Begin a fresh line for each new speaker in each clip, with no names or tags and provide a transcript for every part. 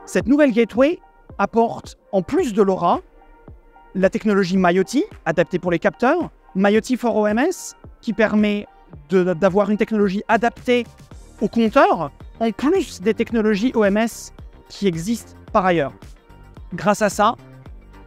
Cette nouvelle gateway apporte, en plus de LoRa, la technologie mioty, adaptée pour les capteurs, mioty for OMS, qui permet d'avoir une technologie adaptée aux compteurs, en plus des technologies OMS qui existent par ailleurs. Grâce à ça,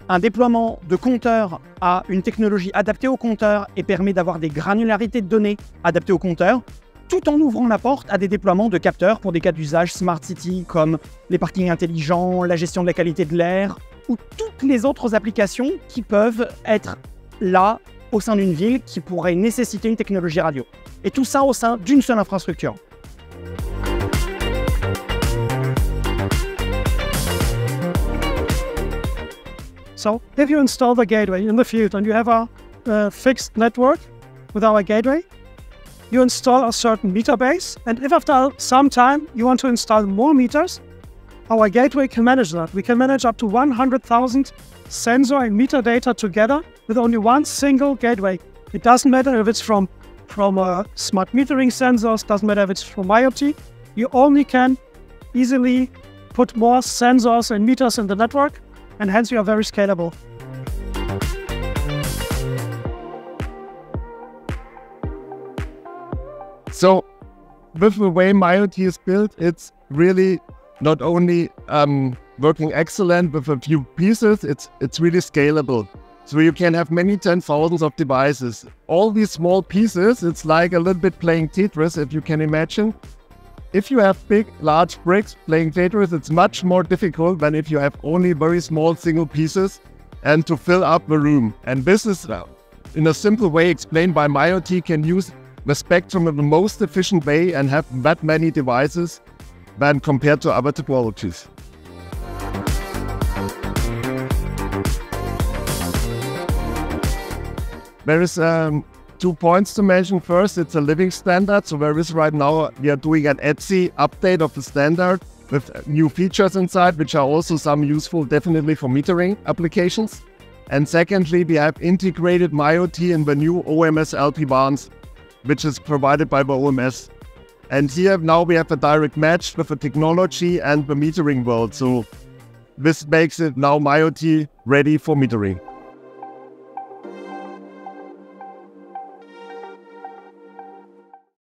un déploiement de compteurs a une technologie adaptée aux compteurs et permet d'avoir des granularités de données adaptées aux compteurs, tout en ouvrant la porte à des déploiements de capteurs pour des cas d'usage Smart City comme les parkings intelligents, la gestion de la qualité de l'air ou toutes les autres applications qui peuvent être là au sein d'une ville qui pourraient nécessiter une technologie radio. Et tout ça au sein d'une seule infrastructure.
So if you install the gateway in the field and you have a fixed network with our gateway, you install a certain meter base, and if after some time you want to install more meters, our gateway can manage that. We can manage up to 100,000 sensor and meter data together with only one single gateway. It doesn't matter if it's from smart metering sensors, doesn't matter if it's from IoT. You only can easily put more sensors and meters in the network, and hence you are very scalable.
So with the way mioty is built, it's really not only working excellent with a few pieces, it's really scalable. So you can have many 10,000s of devices. All these small pieces, it's like a little bit playing Tetris, if you can imagine. If you have big, large bricks playing Tetris, it's much more difficult than if you have only very small single pieces and to fill up the room. And this is, in a simple way explained by mioty, can use the spectrum in the most efficient way and have that many devices than compared to other technologies. There is 2 points to mention. First, it's a living standard. So there is right now, we are doing an ETSI update of the standard with new features inside, which are also some useful definitely for metering applications. And secondly, we have integrated mioty in the new OMS LP1s, which is provided by the OMS. And here now we have a direct match with the technology and the metering world. So this makes it now mioty ready for metering.